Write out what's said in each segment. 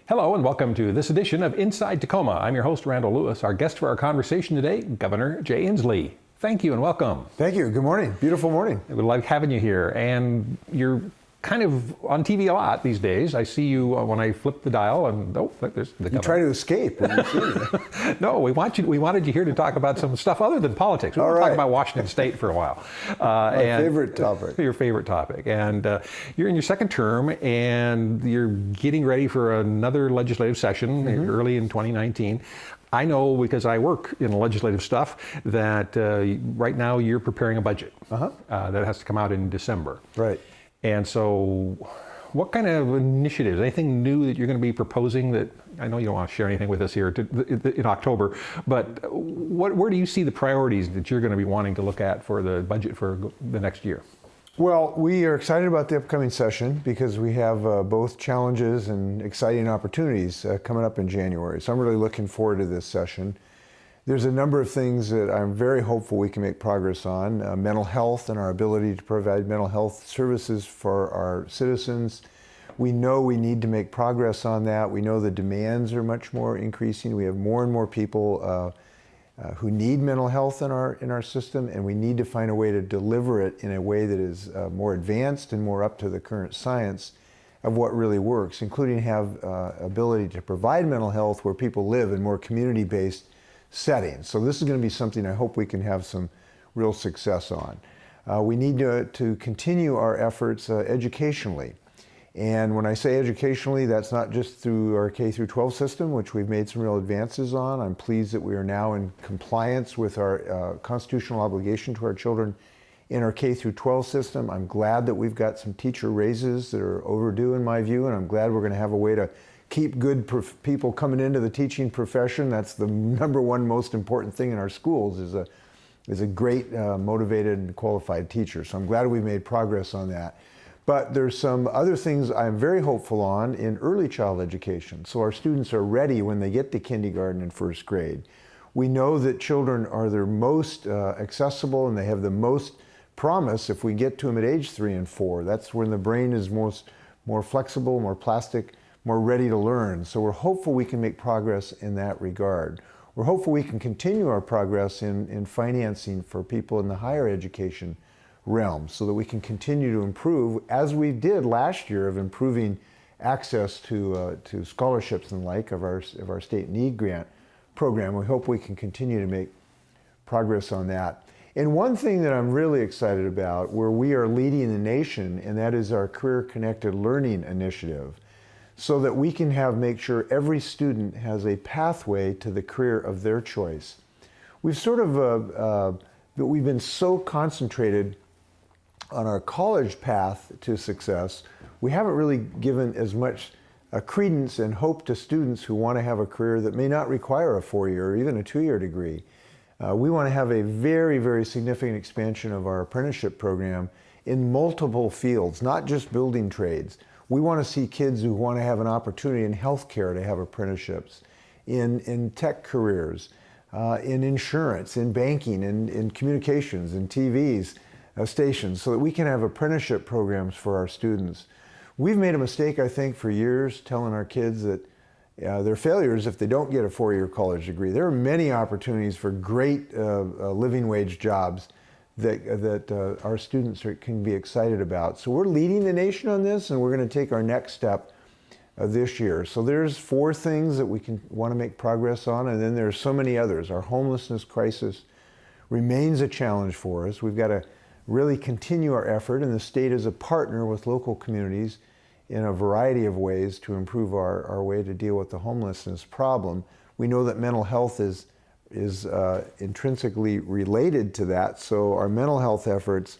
Hello and welcome to this edition of Inside Tacoma. I'm your host, Randall Lewis. Our guest for our conversation today, Governor Jay Inslee. Thank you and welcome. Thank you. Good morning. Beautiful morning. We like having you here. And you're kind of on TV a lot these days. I see you when I flip the dial and there's the governor. You try to escape when you see me. No, we wanted you here to talk about some stuff other than politics. We want to talk about Washington State for a while. My favorite topic. Your favorite topic. And you're in your second term and you're getting ready for another legislative session early in 2019. I know because I work in legislative stuff that right now you're preparing a budget that has to come out in December. Right. And so what kind of initiatives, anything new that you're going to be proposing that, I know you don't want to share anything with us here in October, but where do you see the priorities that you're going to be wanting to look at for the budget for the next year? Well, we are excited about the upcoming session because we have both challenges and exciting opportunities coming up in January. So I'm really looking forward to this session. There's a number of things that I'm very hopeful we can make progress on. Mental health and our ability to provide mental health services for our citizens. We know we need to make progress on that. We know the demands are much more increasing. We have more and more people who need mental health in our system, and we need to find a way to deliver it in a way that is more advanced and more up to the current science of what really works, including have ability to provide mental health where people live in more community-based settings. So this is going to be something I hope we can have some real success on. We need to continue our efforts educationally. And when I say educationally, that's not just through our K through 12 system, which we've made some real advances on. I'm pleased that we are now in compliance with our constitutional obligation to our children in our K through 12 system. I'm glad that we've got some teacher raises that are overdue in my view, and I'm glad we're going to have a way to keep good people coming into the teaching profession. That's the number one most important thing in our schools is a great, motivated and qualified teacher. So I'm glad we've made progress on that. But there's some other things I'm very hopeful on in early child education. So our students are ready when they get to kindergarten and first grade. We know that children are their most accessible and they have the most promise if we get to them at age 3 and 4. That's when the brain is more flexible, more plastic, more ready to learn. So we're hopeful we can make progress in that regard. We're hopeful we can continue our progress in financing for people in the higher education realm so that we can continue to improve, as we did last year, of improving access to scholarships and like of our state need grant program. We hope we can continue to make progress on that. And one thing that I'm really excited about, where we are leading the nation, and that is our Career Connected Learning Initiative, so that we can make sure every student has a pathway to the career of their choice. We've sort of, we've been so concentrated on our college path to success, we haven't really given as much credence and hope to students who want to have a career that may not require a 4-year or even a 2-year degree. We want to have a very, very significant expansion of our apprenticeship program in multiple fields, not just building trades. We want to see kids who want to have an opportunity in healthcare to have apprenticeships, in tech careers, in insurance, in banking, in communications, in TVs, stations, so that we can have apprenticeship programs for our students. We've made a mistake, I think, for years telling our kids that they're failures if they don't get a 4-year college degree. There are many opportunities for great living wage jobs that our students can be excited about. So we're leading the nation on this, and we're going to take our next step this year. So there's 4 things that we want to make progress on, and then there's so many others. Our homelessness crisis remains a challenge for us. We've got to really continue our effort, and the state is a partner with local communities in a variety of ways to improve our way to deal with the homelessness problem. We know that mental health is intrinsically related to that, so our mental health efforts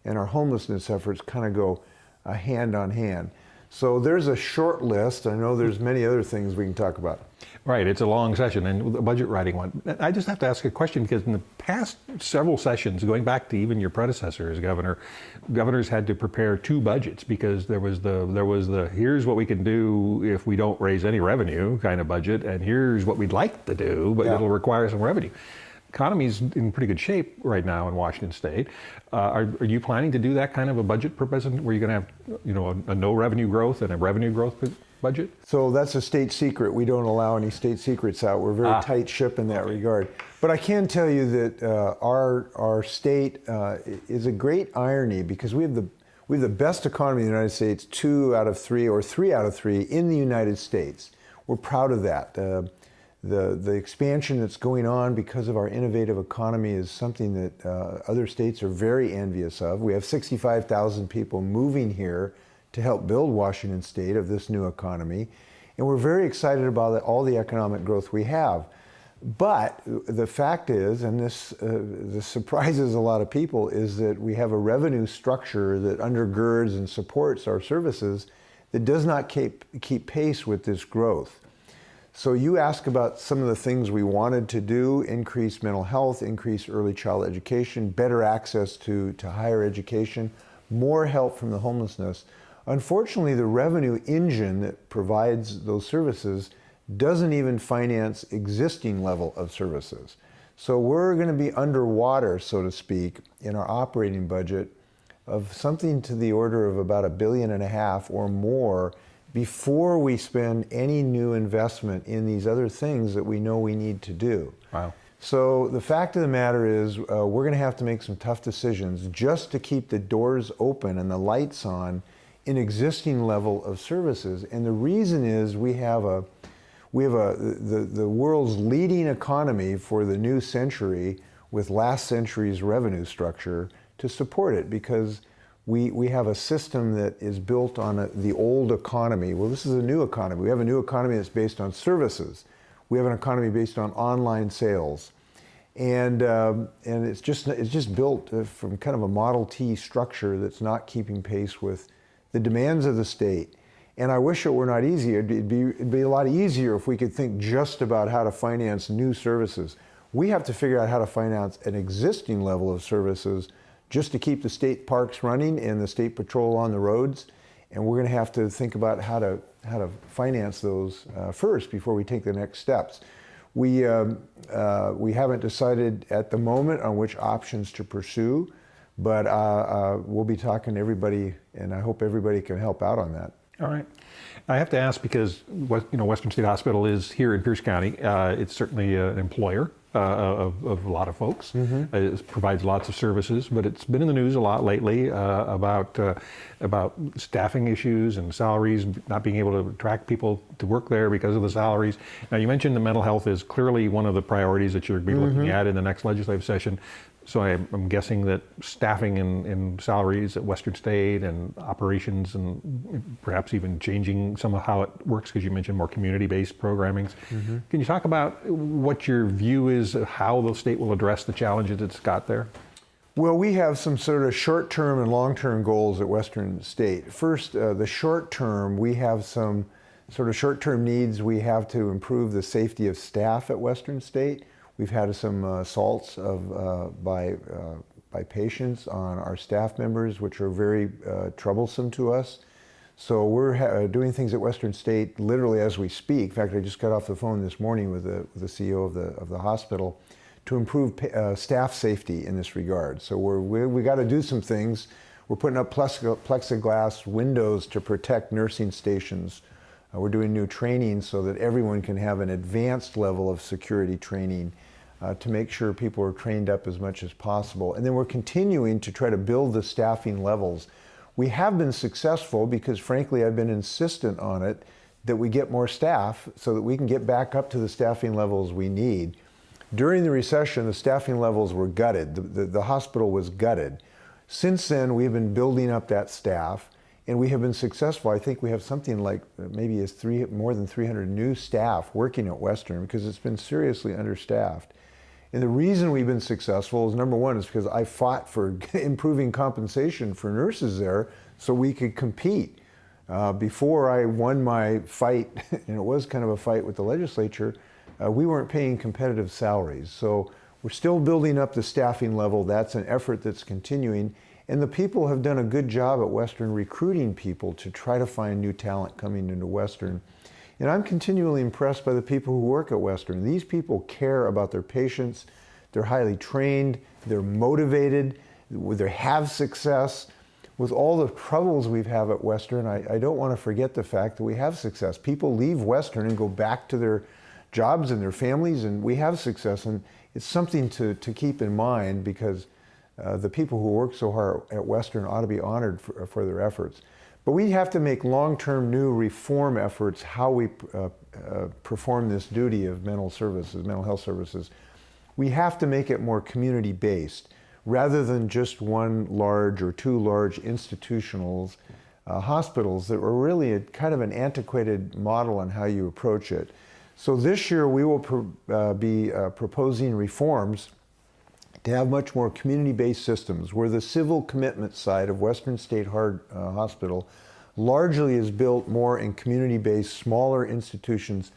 and our homelessness efforts kind of go hand on hand. So there's a short list. I know there's many other things we can talk about. Right, it's a long session, and the budget writing one. I just have to ask a question, because in the past several sessions, going back to even your predecessor as governor, governors had to prepare 2 budgets because there was the here's what we can do if we don't raise any revenue kind of budget, and here's what we'd like to do, but it'll require some revenue. Economy's in pretty good shape right now in Washington State. Are you planning to do that kind of a budget per president, where you're going to have, a no revenue growth and a revenue growth budget? So that's a state secret. We don't allow any state secrets out. We're a very tight ship in that regard. But I can tell you that our state is a great irony because we have the best economy in the United States, 2 out of 3 or 3 out of 3 in the United States. We're proud of that. The expansion that's going on because of our innovative economy is something that other states are very envious of. We have 65,000 people moving here to help build Washington State of this new economy. And we're very excited about all the economic growth we have. But the fact is, and this surprises a lot of people, is that we have a revenue structure that undergirds and supports our services that does not keep pace with this growth. So you ask about some of the things we wanted to do: increase mental health, increase early child education, better access to higher education, more help from the homelessness. Unfortunately, the revenue engine that provides those services doesn't even finance existing level of services. So we're going to be underwater, so to speak, in our operating budget of something to the order of about $1.5 billion or more before we spend any new investment in these other things that we know we need to do. Wow. So the fact of the matter is we're going to have to make some tough decisions just to keep the doors open and the lights on in existing level of services. And the reason is we have the world's leading economy for the new century with last century's revenue structure to support it, because we have a system that is built on the old economy. Well, this is a new economy. We have a new economy that's based on services. We have an economy based on online sales. And it's just built from kind of a Model T structure that's not keeping pace with the demands of the state. And I wish it were not easier. It'd be a lot easier if we could think just about how to finance new services. We have to figure out how to finance an existing level of services just to keep the state parks running and the state patrol on the roads. And we're going to have to think about how to finance those first before we take the next steps. We haven't decided at the moment on which options to pursue, but we'll be talking to everybody, and I hope everybody can help out on that. All right. I have to ask because Western State Hospital is here in Pierce County. It's certainly an employer of a lot of folks. Mm-hmm. It provides lots of services, but it's been in the news a lot lately about staffing issues and salaries, not being able to attract people to work there because of the salaries. Now, you mentioned the mental health is clearly one of the priorities that you'll be looking at in the next legislative session. So I'm guessing that staffing and salaries at Western State and operations and perhaps even changing some of how it works, because you mentioned more community-based programming. Mm-hmm. Can you talk about what your view is of how the state will address the challenges it's got there? Well, we have some sort of short-term and long-term goals at Western State. First, the short-term, we have some sort of short-term needs. We have to improve the safety of staff at Western State. We've had some assaults by patients on our staff members, which are very troublesome to us. So we're doing things at Western State literally as we speak. In fact, I just got off the phone this morning with the CEO of the hospital to improve staff safety in this regard. So we got to do some things. We're putting up plexiglass windows to protect nursing stations. We're doing new training so that everyone can have an advanced level of security training to make sure people are trained up as much as possible. And then we're continuing to try to build the staffing levels. We have been successful because, frankly, I've been insistent on it that we get more staff so that we can get back up to the staffing levels we need. During the recession, the staffing levels were gutted. The hospital was gutted. Since then, we've been building up that staff. And we have been successful. I think we have something like maybe more than 300 new staff working at Western because it's been seriously understaffed. And the reason we've been successful is, number one, is because I fought for improving compensation for nurses there so we could compete. Before I won my fight, and it was kind of a fight with the legislature, we weren't paying competitive salaries. So we're still building up the staffing level. That's an effort that's continuing. And the people have done a good job at Western recruiting people to try to find new talent coming into Western. And I'm continually impressed by the people who work at Western. These people care about their patients. They're highly trained. They're motivated. They have success. with all the troubles we've had at Western, I don't want to forget the fact that we have success. People leave Western and go back to their jobs and their families, and we have success. And it's something to keep in mind, because the people who work so hard at Western ought to be honored for their efforts. But we have to make long-term new reform efforts how we perform this duty of mental health services. We have to make it more community-based, rather than just one large or two large institutionals, hospitals that were really kind of an antiquated model on how you approach it. So this year we will be proposing reforms to have much more community-based systems, where the civil commitment side of Western State Hospital largely is built more in community-based, smaller institutions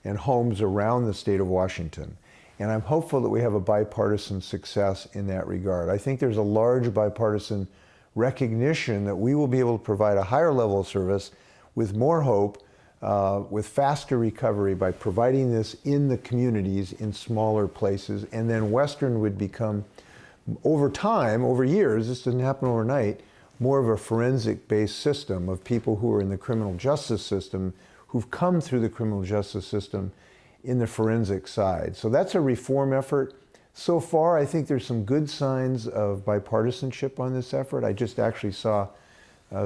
and homes around the state of Washington. And I'm hopeful that we have a bipartisan success in that regard. I think there's a large bipartisan recognition that we will be able to provide a higher level of service with more hope, with faster recovery, by providing this in the communities in smaller places. And then Western would become, over time, over years, this doesn't happen overnight, more of a forensic-based system of people who are in the criminal justice system, who've come through the criminal justice system in the forensic side. So that's a reform effort. So far, I think there's some good signs of bipartisanship on this effort. I just actually saw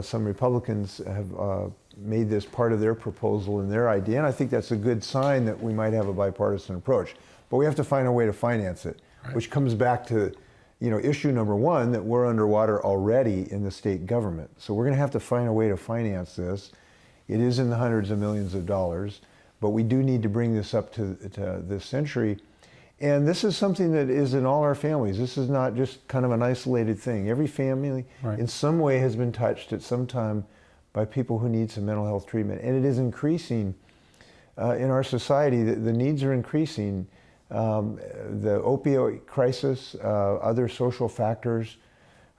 some Republicans have made this part of their proposal and their idea, and I think that's a good sign that we might have a bipartisan approach. But we have to find a way to finance it, right, which comes back to, issue number one, that we're underwater already in the state government. So we're going to have to find a way to finance this. It is in the hundreds of millions of dollars, but we do need to bring this up to this century. And this is something that is in all our families. This is not just kind of an isolated thing. Every family, right, in some way has been touched at some time by people who need some mental health treatment. And it is increasing in our society. The needs are increasing. The opioid crisis, other social factors.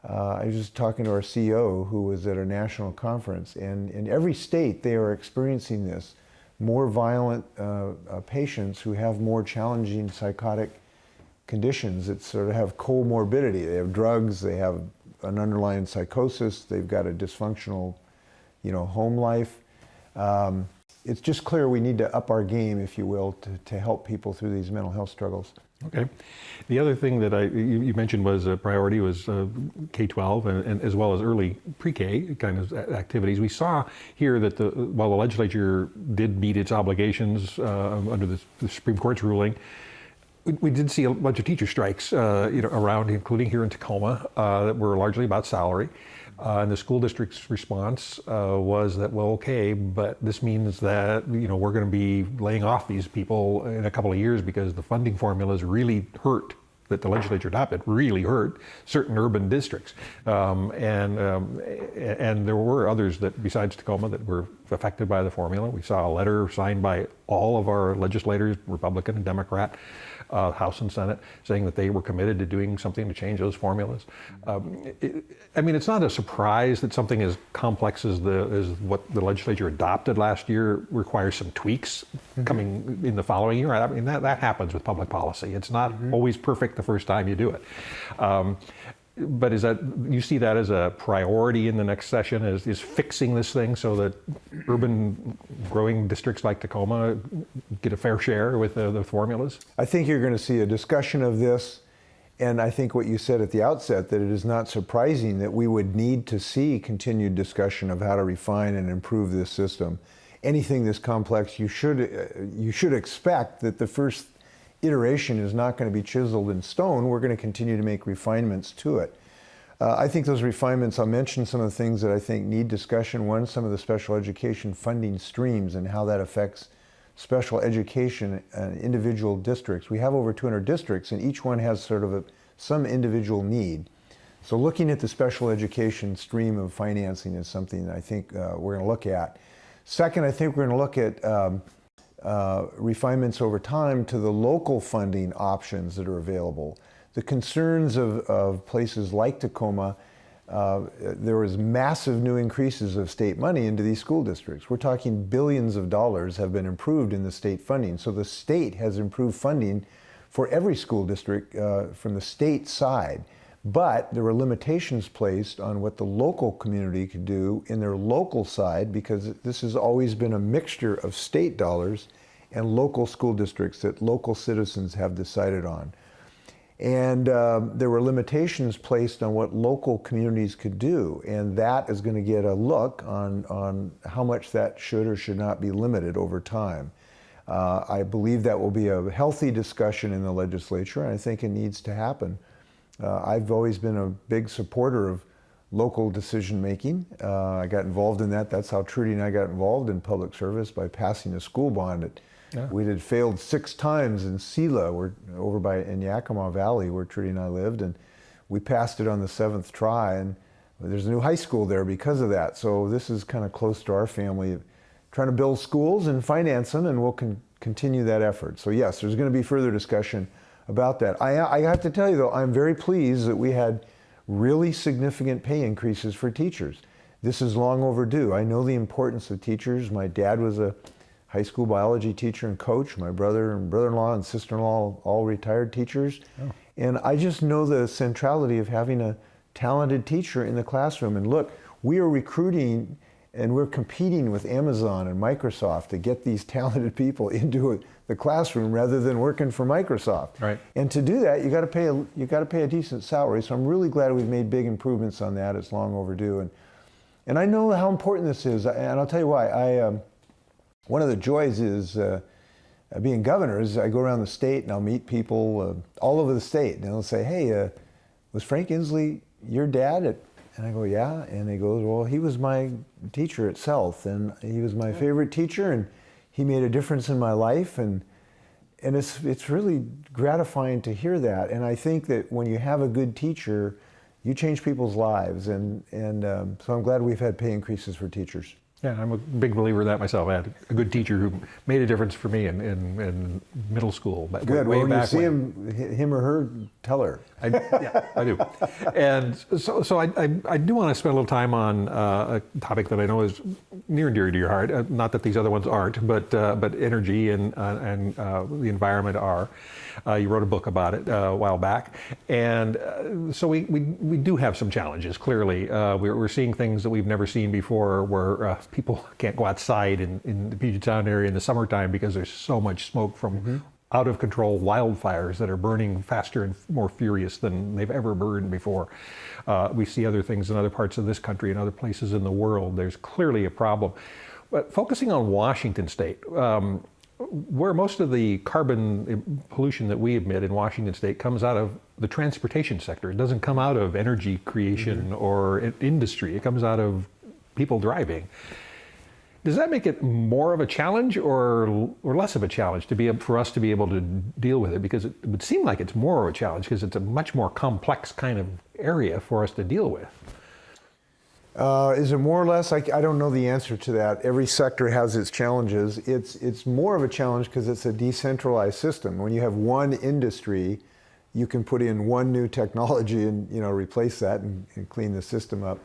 I was just talking to our CEO, who was at a national conference, and in every state they are experiencing this. More violent patients who have more challenging psychotic conditions that sort of have comorbidity. They have drugs, they have an underlying psychosis, they've got a dysfunctional, home life. It's just clear we need to up our game, if you will, to help people through these mental health struggles. Okay. The other thing that you mentioned was a priority was K-12 and as well as early pre-K kind of activities. We saw here that while the legislature did meet its obligations under the Supreme Court's ruling, we did see a bunch of teacher strikes around, including here in Tacoma, that were largely about salary. And the school district's response was that, well, okay, but this means that we're going to be laying off these people in a couple of years because the funding formulas really hurt, that the legislature adopted really hurt certain urban districts, and there were others that besides Tacoma that were affected by the formula. We saw a letter signed by all of our legislators, Republican and Democrat, House and Senate, saying that they were committed to doing something to change those formulas. It's not a surprise that something as complex as what the legislature adopted last year requires some tweaks coming in the following year. That happens with public policy. It's not always perfect the first time you do it. But you see that as a priority in the next session, is fixing this thing so that urban growing districts like Tacoma get a fair share with the formulas? I think you're going to see a discussion of this, and I think what you said at the outset, that it is not surprising that we would need to see continued discussion of how to refine and improve this system. Anything this complex, you should expect that the first iteration is not going to be chiseled in stone. We're going to continue to make refinements to it. I think those refinements, I'll mention some of the things that I think need discussion. One, some of the special education funding streams and how that affects special education in individual districts. We have over 200 districts, and each one has sort of some individual need. So looking at the special education stream of financing is something that I think we're going to look at. Second, I think we're going to look at refinements over time to the local funding options that are available. The concerns of places like Tacoma, there was massive new increases of state money into these school districts. We're talking billions of dollars have been improved in the state funding. So the state has improved funding for every school district from the state side. But there were limitations placed on what the local community could do in their local side, because this has always been a mixture of state dollars and local school districts that local citizens have decided on. And there were limitations placed on what local communities could do, and that is going to get a look on how much that should or should not be limited over time. I believe that will be a healthy discussion in the legislature, and I think it needs to happen. I've always been a big supporter of local decision making. I got involved in that. That's how Trudy and I got involved in public service, by passing a school bond. We had failed 6 times in Sela, in Yakima Valley, where Trudy and I lived, and we passed it on the 7th try, and there's a new high school there because of that. So this is kind of close to our family, trying to build schools and finance them, and we'll continue that effort. So yes, there's going to be further discussion about that. I have to tell you though, I'm very pleased that we had really significant pay increases for teachers. This is long overdue. I know the importance of teachers. My dad was a high school biology teacher and coach. My brother and brother-in-law and sister-in-law, all retired teachers. Oh. And I just know the centrality of having a talented teacher in the classroom. And look, we are recruiting and we're competing with Amazon and Microsoft to get these talented people into the classroom rather than working for Microsoft. Right. And to do that, you got to pay a decent salary. So I'm really glad we've made big improvements on that. It's long overdue. And I know how important this is. And I'll tell you why. One of the joys is being governor is I go around the state and I'll meet people all over the state, and they'll say, "Hey, was Frank Inslee your dad?" And I go, "Yeah." And they go, "Well, he was my teacher at South, and he was my favorite teacher, and he made a difference in my life." And it's really gratifying to hear that. And I think that when you have a good teacher, you change people's lives. And so I'm glad we've had pay increases for teachers. Yeah, I'm a big believer in that myself. I had a good teacher who made a difference for me in middle school. Good. Well, when you see him or her, tell her. I do. And so I do want to spend a little time on a topic that I know is near and dear to your heart. Not that these other ones aren't, but energy and the environment are. You wrote a book about it a while back, and so we do have some challenges. Clearly, we're seeing things that we've never seen before, where people can't go outside in the Puget Sound area in the summertime because there's so much smoke from out of control wildfires that are burning faster and more furious than they've ever burned before. We see other things in other parts of this country and other places in the world. There's clearly a problem. But focusing on Washington State, where most of the carbon pollution that we emit in Washington State comes out of the transportation sector. It doesn't come out of energy creation or industry. It comes out of people driving. Does that make it more of a challenge or less of a challenge for us to be able to deal with it? Because it would seem like it's more of a challenge because it's a much more complex kind of area for us to deal with. Is it more or less? I don't know the answer to that. Every sector has its challenges. It's more of a challenge because it's a decentralized system. When you have one industry, you can put in one new technology and replace that and clean the system up.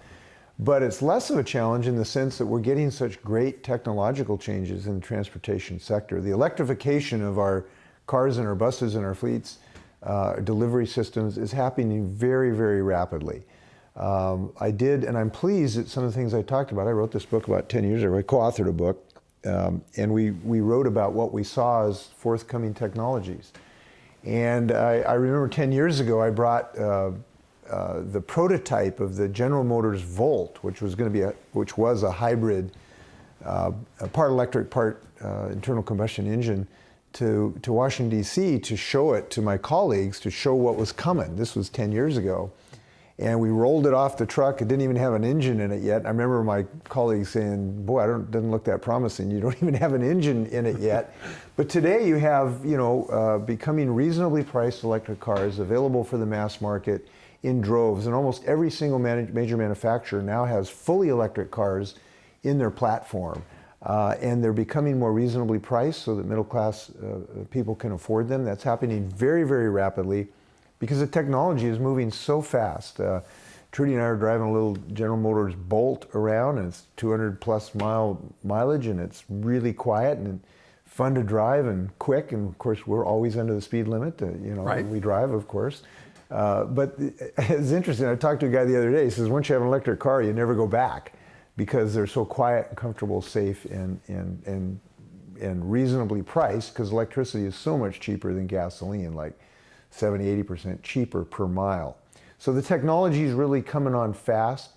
But it's less of a challenge in the sense that we're getting such great technological changes in the transportation sector. The electrification of our cars and our buses and our fleets, delivery systems is happening very, very rapidly. And I'm pleased that some of the things I talked about, I wrote this book about 10 years ago, I co-authored a book, and we wrote about what we saw as forthcoming technologies. And I remember 10 years ago, I brought the prototype of the General Motors Volt, which was a hybrid, a part electric, part internal combustion engine, to Washington, D.C. to show it to my colleagues, to show what was coming. This was 10 years ago. And we rolled it off the truck. It didn't even have an engine in it yet. I remember my colleagues saying, "Boy, it doesn't look that promising. You don't even have an engine in it yet." But today you have, becoming reasonably priced electric cars available for the mass market in droves. And almost every single major manufacturer now has fully electric cars in their platform. And they're becoming more reasonably priced so that middle class people can afford them. That's happening very, very rapidly, because the technology is moving so fast. Trudy and I are driving a little General Motors Bolt around, and it's 200 plus mileage, and it's really quiet and fun to drive and quick. And of course, we're always under the speed limit. Right. We drive, of course. But it's interesting. I talked to a guy the other day. He says, once you have an electric car, you never go back because they're so quiet and comfortable, safe, and reasonably priced, because electricity is so much cheaper than gasoline, like 70-80% cheaper per mile. So the technology is really coming on fast.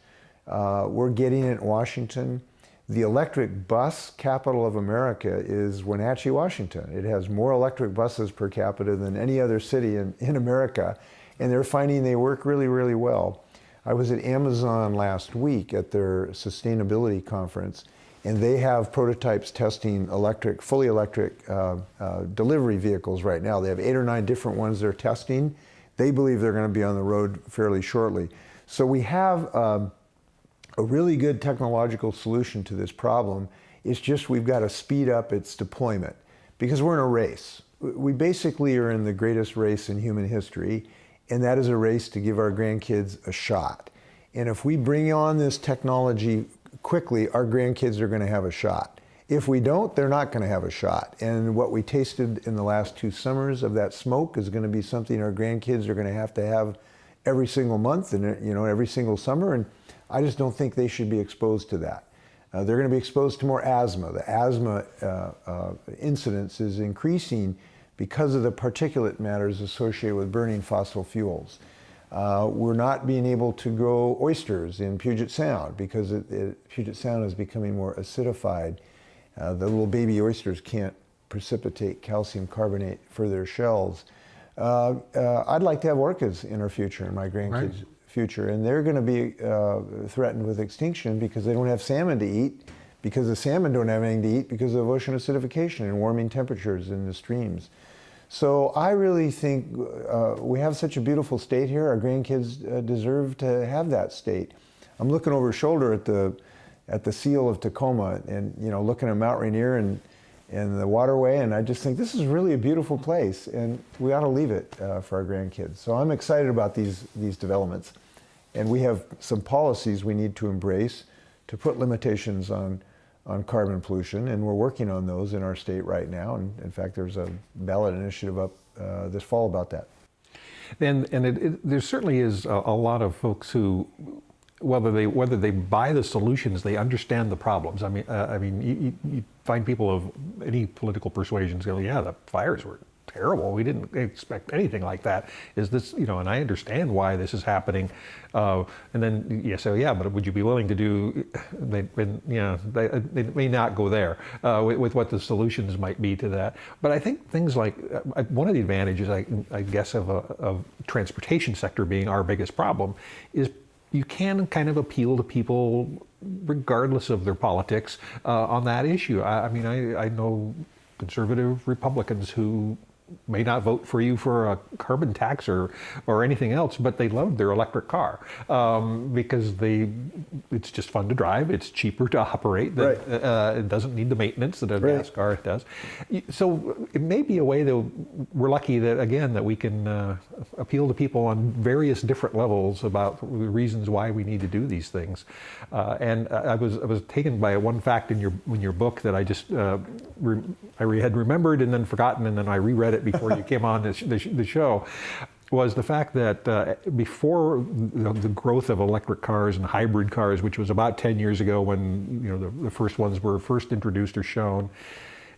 We're getting it in Washington. The electric bus capital of America is Wenatchee, Washington. It has more electric buses per capita than any other city in America, and they're finding they work really, really well. I was at Amazon last week at their sustainability conference, and they have prototypes testing fully electric delivery vehicles right now. They have 8 or 9 different ones they're testing. They believe they're going to be on the road fairly shortly. So we have a really good technological solution to this problem. It's just we've got to speed up its deployment because we're in a race. We basically are in the greatest race in human history, and that is a race to give our grandkids a shot. And if we bring on this technology quickly, our grandkids are going to have a shot. If we don't, they're not going to have a shot. And what we tasted in the last 2 summers of that smoke is going to be something our grandkids are going to have every single month and every single summer. And I just don't think they should be exposed to that. They're going to be exposed to more asthma. The asthma incidence is increasing because of the particulate matters associated with burning fossil fuels. We're not being able to grow oysters in Puget Sound because Puget Sound is becoming more acidified. The little baby oysters can't precipitate calcium carbonate for their shells. I'd like to have orcas in our future, in my grandkids' future, and they're going to be threatened with extinction because they don't have salmon to eat, because the salmon don't have anything to eat because of ocean acidification and warming temperatures in the streams. So I really think we have such a beautiful state here. Our grandkids deserve to have that state. I'm looking over shoulder at the seal of Tacoma, and looking at Mount Rainier and the waterway, and I just think this is really a beautiful place, and we ought to leave it for our grandkids. So I'm excited about these developments, and we have some policies we need to embrace to put limitations on carbon pollution, and we're working on those in our state right now. And in fact, there's a ballot initiative up this fall about that. And there certainly is a lot of folks who, whether they buy the solutions, they understand the problems. I mean, you find people of any political persuasions go, yeah, the fires were terrible. We didn't expect anything like that. Is this, and I understand why this is happening. And then you say, yeah, but would you be willing to do? They may not go there with what the solutions might be to that. But I think things like one of the advantages, I guess, of transportation sector being our biggest problem is you can kind of appeal to people regardless of their politics on that issue. I mean, I know conservative Republicans who may not vote for you for a carbon tax or anything else, but they love their electric car because it's just fun to drive, it's cheaper to operate, it doesn't need the maintenance that a gas car does. So it may be a way that we're lucky that we can appeal to people on various different levels about the reasons why we need to do these things. And I was taken by one fact in your book that I just I had remembered and then forgotten, and then I reread it before you came on the show, was the fact that before the growth of electric cars and hybrid cars, which was about 10 years ago when the first ones were first introduced or shown,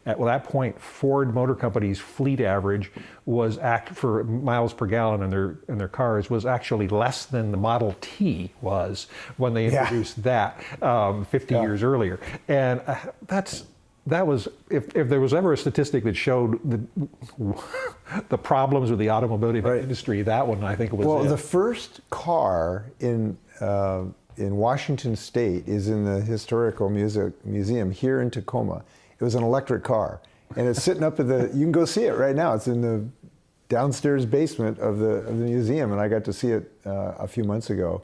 at that point, Ford Motor Company's fleet average was for miles per gallon in their cars was actually less than the Model T was when they introduced that 50 years earlier, and that was, if there was ever a statistic that showed the problems with the automobile industry, that one I think was it. Well, the first car in Washington State is in the Historical Museum here in Tacoma. It was an electric car, and it's sitting up you can go see it right now. It's in the downstairs basement of the museum, and I got to see it a few months ago.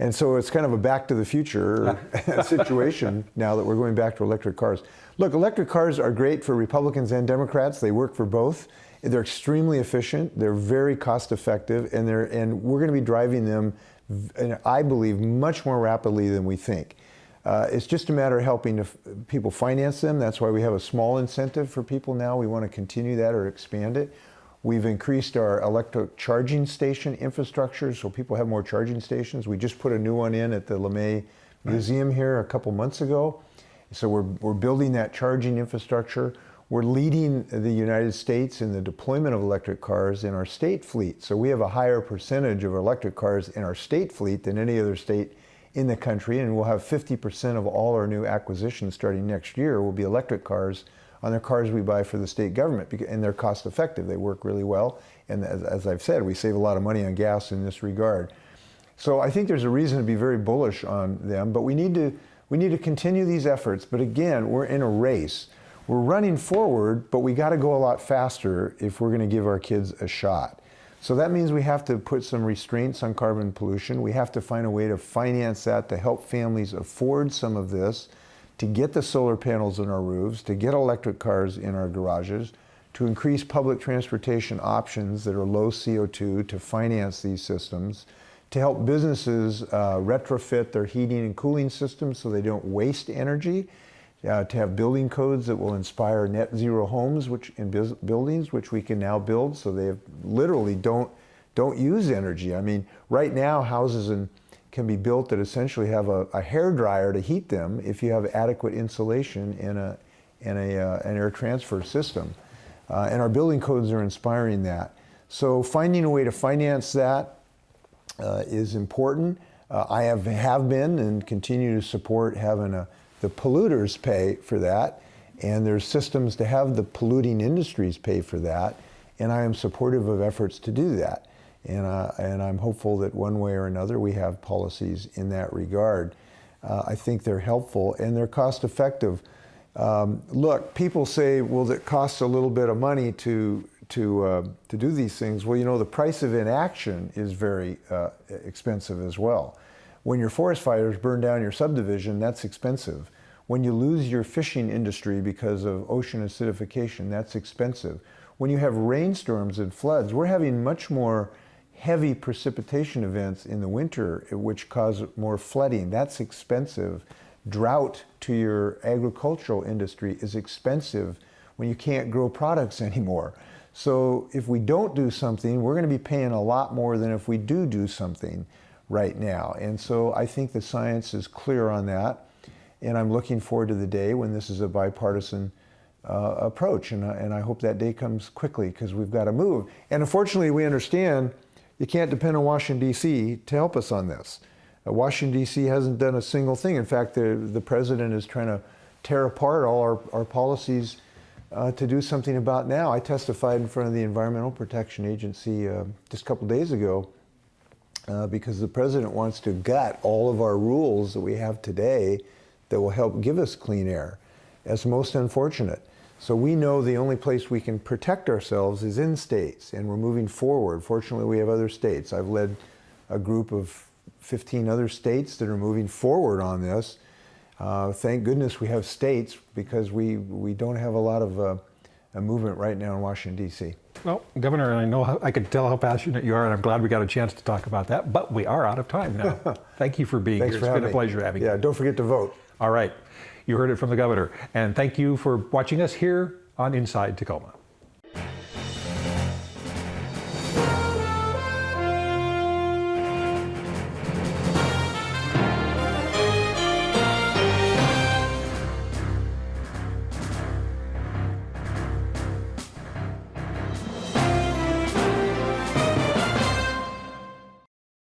And so it's kind of a back to the future situation now that we're going back to electric cars. Look, electric cars are great for Republicans and Democrats. They work for both. They're extremely efficient. They're very cost effective, and we're going to be driving them, I believe, much more rapidly than we think. It's just a matter of helping people finance them. That's why we have a small incentive for people now. We want to continue that or expand it. We've increased our electric charging station infrastructure, so people have more charging stations. We just put a new one in at the LeMay Museum here a couple months ago. So we're building that charging infrastructure. We're leading the United States in the deployment of electric cars in our state fleet. So we have a higher percentage of electric cars in our state fleet than any other state in the country, and we'll have 50% of all our new acquisitions starting next year will be electric cars on the cars we buy for the state government, and they're cost effective. They work really well, and as I've said, we save a lot of money on gas in this regard. So I think there's a reason to be very bullish on them, but we need to continue these efforts. But again, we're in a race. We're running forward, but we got to go a lot faster if we're going to give our kids a shot. So that means we have to put some restraints on carbon pollution. We have to find a way to finance that to help families afford some of this, to get the solar panels on our roofs, to get electric cars in our garages, to increase public transportation options that are low CO2 to finance these systems, to help businesses retrofit their heating and cooling systems so they don't waste energy, to have building codes that will inspire net zero homes in buildings, which we can now build so they literally don't use energy. I mean, right now houses can be built that essentially have a hairdryer to heat them if you have adequate insulation in an air transfer system. And our building codes are inspiring that. So finding a way to finance that is important. I have been and continue to support having the polluters pay for that, and there's systems to have the polluting industries pay for that, and I am supportive of efforts to do that. And I'm hopeful that one way or another we have policies in that regard. I think they're helpful and they're cost effective. Look, people say, well, it costs a little bit of money to do these things. Well, you know, the price of inaction is very expensive as well. When your forest fires burn down your subdivision, that's expensive. When you lose your fishing industry because of ocean acidification, that's expensive. When you have rainstorms and floods, we're having much more heavy precipitation events in the winter, which cause more flooding. That's expensive. Drought to your agricultural industry is expensive when you can't grow products anymore. So if we don't do something, we're going to be paying a lot more than if we do something right now. And so I think the science is clear on that. And I'm looking forward to the day when this is a bipartisan approach. And I hope that day comes quickly because we've got to move. And unfortunately, we understand you can't depend on Washington, D.C. to help us on this. Washington, D.C. hasn't done a single thing. In fact, the president is trying to tear apart all our policies to do something about now. I testified in front of the Environmental Protection Agency just a couple days ago because the president wants to gut all of our rules that we have today that will help give us clean air. That's most unfortunate. So we know the only place we can protect ourselves is in states, and we're moving forward. Fortunately, we have other states. I've led a group of 15 other states that are moving forward on this. Thank goodness we have states because we don't have a lot of a movement right now in Washington, D.C. Well, Governor, I could tell how passionate you are, and I'm glad we got a chance to talk about that, but we are out of time now. Thank you for being here. It's been a pleasure having you. Yeah, don't forget to vote. All right. You heard it from the governor. And thank you for watching us here on Inside Tacoma.